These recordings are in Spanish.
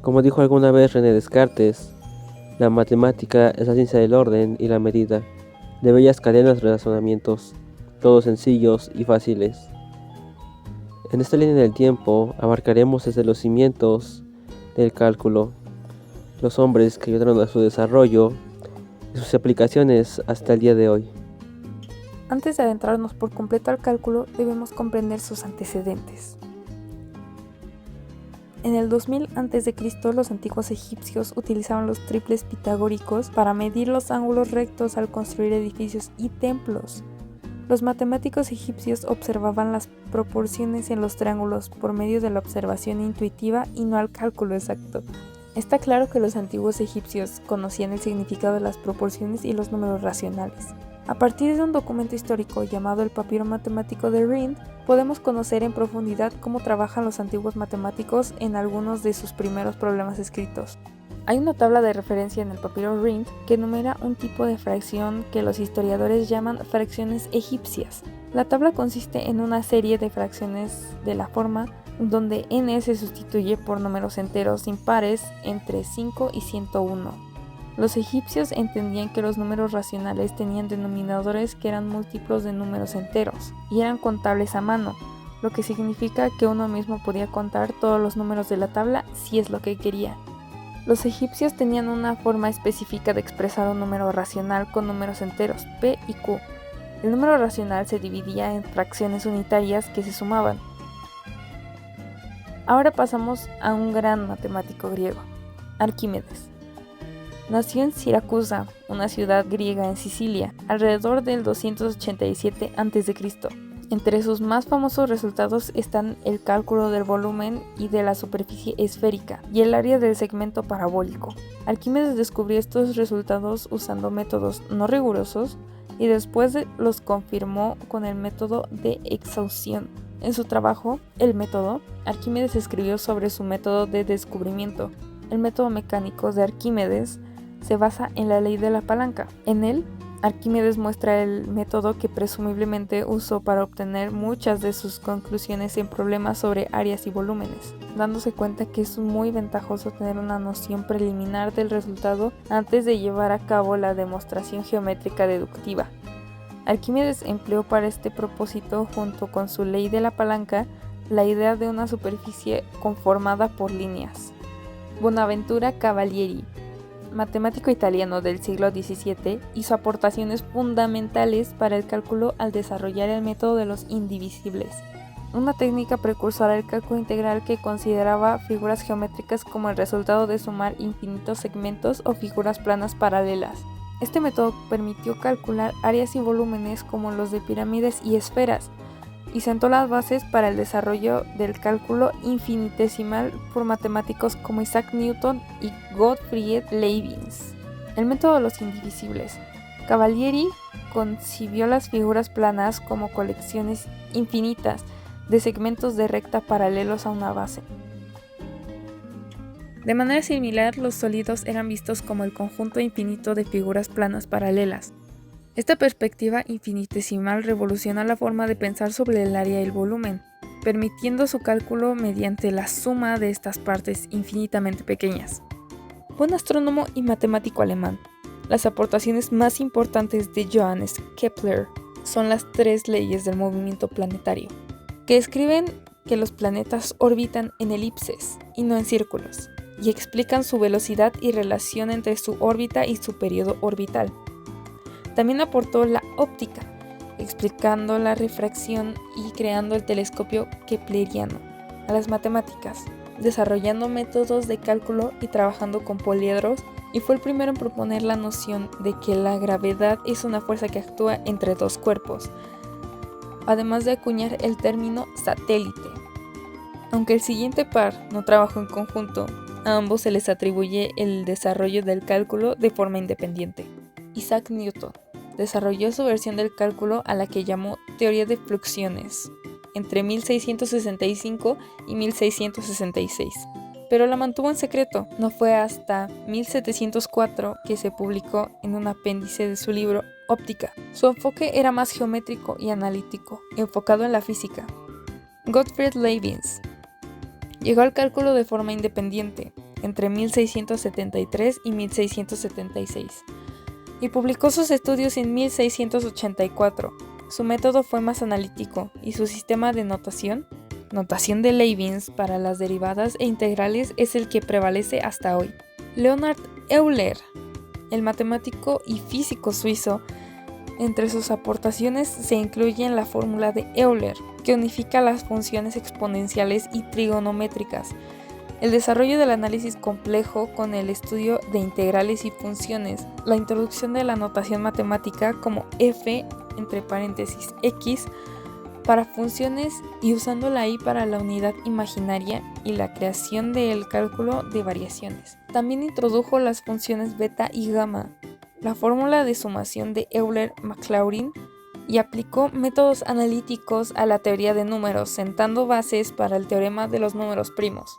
Como dijo alguna vez René Descartes, la matemática es la ciencia del orden y la medida, de bellas cadenas de razonamientos, todos sencillos y fáciles. En esta línea del tiempo abarcaremos desde los cimientos del cálculo, los hombres que ayudaron a su desarrollo y sus aplicaciones hasta el día de hoy. Antes de adentrarnos por completo al cálculo, debemos comprender sus antecedentes. En el 2000 a.C., los antiguos egipcios utilizaban los triples pitagóricos para medir los ángulos rectos al construir edificios y templos. Los matemáticos egipcios observaban las proporciones en los triángulos por medio de la observación intuitiva y no al cálculo exacto. Está claro que los antiguos egipcios conocían el significado de las proporciones y los números racionales. A partir de un documento histórico llamado el Papiro Matemático de Rhind, podemos conocer en profundidad cómo trabajan los antiguos matemáticos en algunos de sus primeros problemas escritos. Hay una tabla de referencia en el Papiro Rhind que enumera un tipo de fracción que los historiadores llaman fracciones egipcias. La tabla consiste en una serie de fracciones de la forma donde n se sustituye por números enteros impares entre 5 y 101. Los egipcios entendían que los números racionales tenían denominadores que eran múltiplos de números enteros y eran contables a mano, lo que significa que uno mismo podía contar todos los números de la tabla si es lo que quería. Los egipcios tenían una forma específica de expresar un número racional con números enteros, p y q. El número racional se dividía en fracciones unitarias que se sumaban. Ahora pasamos a un gran matemático griego, Arquímedes. Nació en Siracusa, una ciudad griega en Sicilia, alrededor del 287 a.C. Entre sus más famosos resultados están el cálculo del volumen y de la superficie esférica y el área del segmento parabólico. Arquímedes descubrió estos resultados usando métodos no rigurosos y después los confirmó con el método de exhaustión. En su trabajo, El método, Arquímedes escribió sobre su método de descubrimiento. El método mecánico de Arquímedes se basa en la ley de la palanca. En él, Arquímedes muestra el método que presumiblemente usó para obtener muchas de sus conclusiones en problemas sobre áreas y volúmenes, dándose cuenta que es muy ventajoso tener una noción preliminar del resultado antes de llevar a cabo la demostración geométrica deductiva. Arquímedes empleó para este propósito, junto con su ley de la palanca, la idea de una superficie conformada por líneas. Bonaventura Cavalieri, matemático italiano del siglo XVII, hizo aportaciones fundamentales para el cálculo al desarrollar el método de los indivisibles, una técnica precursora del cálculo integral que consideraba figuras geométricas como el resultado de sumar infinitos segmentos o figuras planas paralelas. Este método permitió calcular áreas y volúmenes como los de pirámides y esferas, y sentó las bases para el desarrollo del cálculo infinitesimal por matemáticos como Isaac Newton y Gottfried Leibniz. El método de los indivisibles. Cavalieri concibió las figuras planas como colecciones infinitas de segmentos de recta paralelos a una base. De manera similar, los sólidos eran vistos como el conjunto infinito de figuras planas paralelas. Esta perspectiva infinitesimal revoluciona la forma de pensar sobre el área y el volumen, permitiendo su cálculo mediante la suma de estas partes infinitamente pequeñas. Fue un astrónomo y matemático alemán. Las aportaciones más importantes de Johannes Kepler son las 3 leyes del movimiento planetario, que escriben que los planetas orbitan en elipses y no en círculos, y explican su velocidad y relación entre su órbita y su periodo orbital. También aportó la óptica, explicando la refracción y creando el telescopio kepleriano. A las matemáticas, desarrollando métodos de cálculo y trabajando con poliedros, y fue el primero en proponer la noción de que la gravedad es una fuerza que actúa entre dos cuerpos, además de acuñar el término satélite. Aunque el siguiente par no trabajó en conjunto, a ambos se les atribuye el desarrollo del cálculo de forma independiente. Isaac Newton desarrolló su versión del cálculo a la que llamó teoría de fluxiones entre 1665 y 1666, pero la mantuvo en secreto. No fue hasta 1704 que se publicó en un apéndice de su libro Óptica. Su enfoque era más geométrico y analítico, enfocado en la física. Gottfried Leibniz llegó al cálculo de forma independiente. entre 1673 y 1676, y publicó sus estudios en 1684. Su método fue más analítico y su sistema de notación de Leibniz para las derivadas e integrales es el que prevalece hasta hoy. Leonhard Euler, el matemático y físico suizo, entre sus aportaciones se incluye la fórmula de Euler, que unifica las funciones exponenciales y trigonométricas, el desarrollo del análisis complejo con el estudio de integrales y funciones, la introducción de la notación matemática como f entre paréntesis x para funciones y usando la i para la unidad imaginaria y la creación del cálculo de variaciones. También introdujo las funciones beta y gamma, la fórmula de sumación de Euler-Maclaurin y aplicó métodos analíticos a la teoría de números, sentando bases para el teorema de los números primos.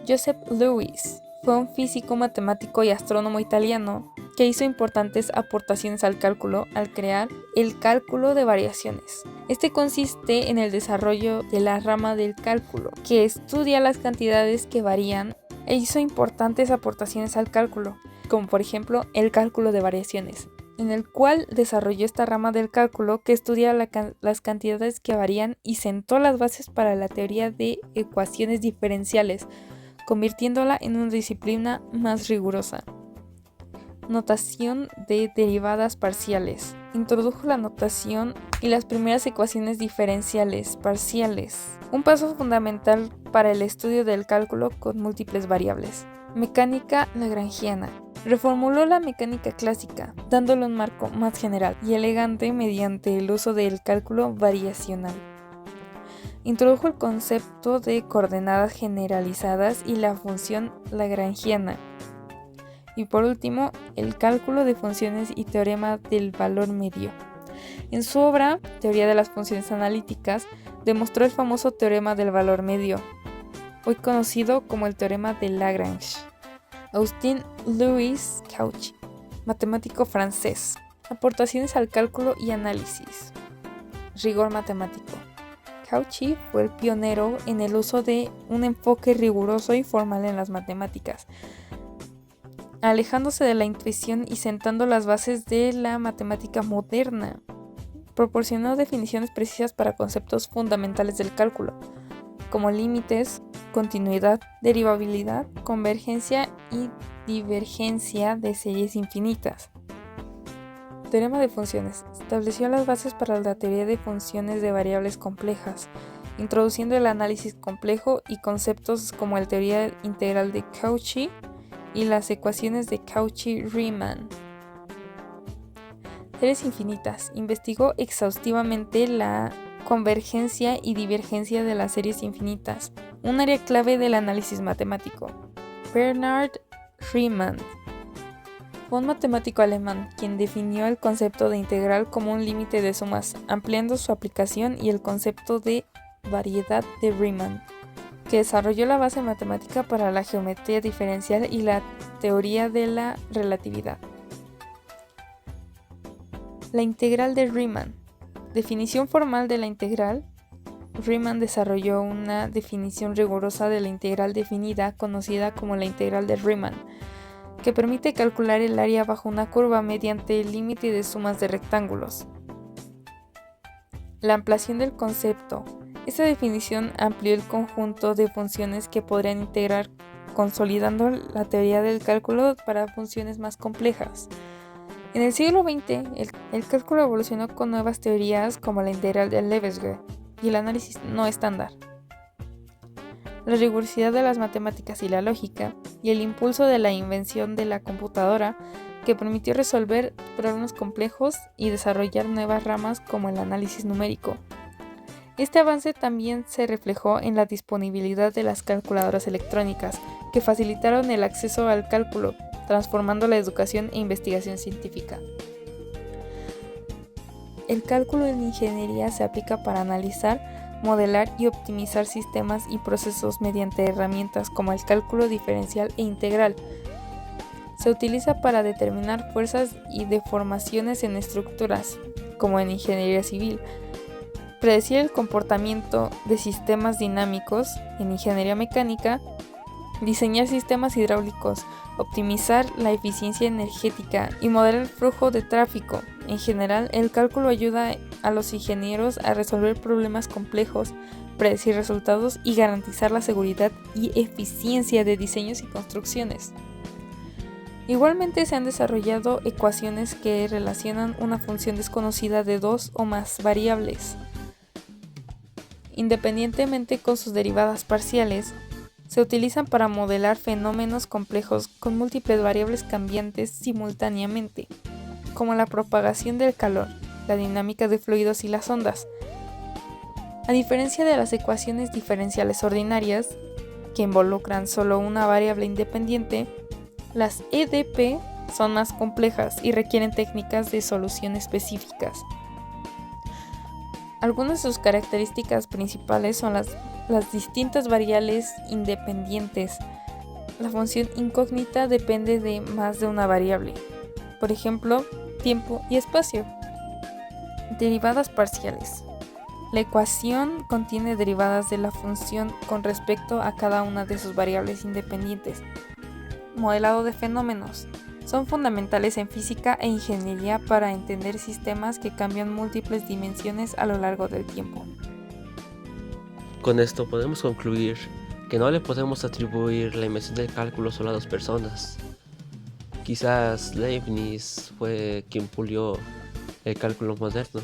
Joseph Lewis fue un físico, matemático y astrónomo italiano que hizo importantes aportaciones al cálculo al crear el cálculo de variaciones. Este consiste en el desarrollo de la rama del cálculo, que estudia las cantidades que varían, e hizo importantes aportaciones al cálculo, como por ejemplo el cálculo de variaciones, en el cual desarrolló esta rama del cálculo que estudia las cantidades que varían y sentó las bases para la teoría de ecuaciones diferenciales, convirtiéndola en una disciplina más rigurosa. Notación de derivadas parciales. Introdujo la notación y las primeras ecuaciones diferenciales parciales, un paso fundamental para el estudio del cálculo con múltiples variables. Mecánica lagrangiana. Reformuló la mecánica clásica, dándole un marco más general y elegante mediante el uso del cálculo variacional. Introdujo el concepto de coordenadas generalizadas y la función lagrangiana. Y por último, el cálculo de funciones y teorema del valor medio. En su obra, Teoría de las funciones analíticas, demostró el famoso teorema del valor medio, hoy conocido como el teorema de Lagrange. Austin Louis Cauchy, matemático francés. Aportaciones al cálculo y análisis. Rigor matemático. Cauchy fue el pionero en el uso de un enfoque riguroso y formal en las matemáticas, alejándose de la intuición y sentando las bases de la matemática moderna. Proporcionó definiciones precisas para conceptos fundamentales del cálculo, como límites, continuidad, derivabilidad, convergencia y divergencia de series infinitas. Teorema de funciones. Estableció las bases para la teoría de funciones de variables complejas, introduciendo el análisis complejo y conceptos como la teoría integral de Cauchy y las ecuaciones de Cauchy-Riemann. Series infinitas. Investigó exhaustivamente la convergencia y divergencia de las series infinitas, un área clave del análisis matemático. Bernhard Riemann fue un matemático alemán quien definió el concepto de integral como un límite de sumas, ampliando su aplicación, y el concepto de variedad de Riemann, que desarrolló la base matemática para la geometría diferencial y la teoría de la relatividad. La integral de Riemann. Definición formal de la integral. Riemann desarrolló una definición rigurosa de la integral definida, conocida como la integral de Riemann, que permite calcular el área bajo una curva mediante el límite de sumas de rectángulos. La ampliación del concepto. Esta definición amplió el conjunto de funciones que podrían integrar, consolidando la teoría del cálculo para funciones más complejas. En el siglo XX, el cálculo evolucionó con nuevas teorías como la integral de Lebesgue y el análisis no estándar. La rigurosidad de las matemáticas y la lógica, y el impulso de la invención de la computadora, que permitió resolver problemas complejos y desarrollar nuevas ramas como el análisis numérico. Este avance también se reflejó en la disponibilidad de las calculadoras electrónicas, que facilitaron el acceso al cálculo, transformando la educación e investigación científica. El cálculo en ingeniería se aplica para analizar, modelar y optimizar sistemas y procesos mediante herramientas como el cálculo diferencial e integral. Se utiliza para determinar fuerzas y deformaciones en estructuras, como en ingeniería civil, predecir el comportamiento de sistemas dinámicos en ingeniería mecánica diseñar sistemas hidráulicos, optimizar la eficiencia energética y modelar el flujo de tráfico. En general, el cálculo ayuda a los ingenieros a resolver problemas complejos, predecir resultados y garantizar la seguridad y eficiencia de diseños y construcciones. Igualmente se han desarrollado ecuaciones que relacionan una función desconocida de dos o más variables. Independientemente con sus derivadas parciales, se utilizan para modelar fenómenos complejos con múltiples variables cambiantes simultáneamente, como la propagación del calor, la dinámica de fluidos y las ondas. A diferencia de las ecuaciones diferenciales ordinarias, que involucran solo una variable independiente, las EDP son más complejas y requieren técnicas de solución específicas. Algunas de sus características principales son las distintas variables independientes. La función incógnita depende de más de una variable, por ejemplo, tiempo y espacio. Derivadas parciales. La ecuación contiene derivadas de la función con respecto a cada una de sus variables independientes. Modelado de fenómenos. Son fundamentales en física e ingeniería para entender sistemas que cambian múltiples dimensiones a lo largo del tiempo. Con esto podemos concluir que no le podemos atribuir la invención del cálculo solo a dos personas. Quizás Leibniz fue quien pulió el cálculo moderno,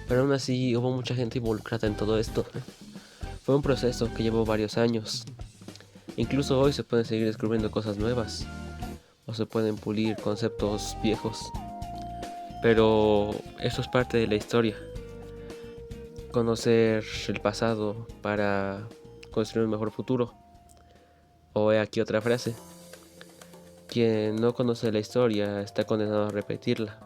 pero aún así hubo mucha gente involucrada en todo esto. Fue un proceso que llevó varios años. Incluso hoy se pueden seguir descubriendo cosas nuevas, o se pueden pulir conceptos viejos, pero eso es parte de la historia. Conocer el pasado para construir un mejor futuro. O he aquí otra frase: quien no conoce la historia está condenado a repetirla.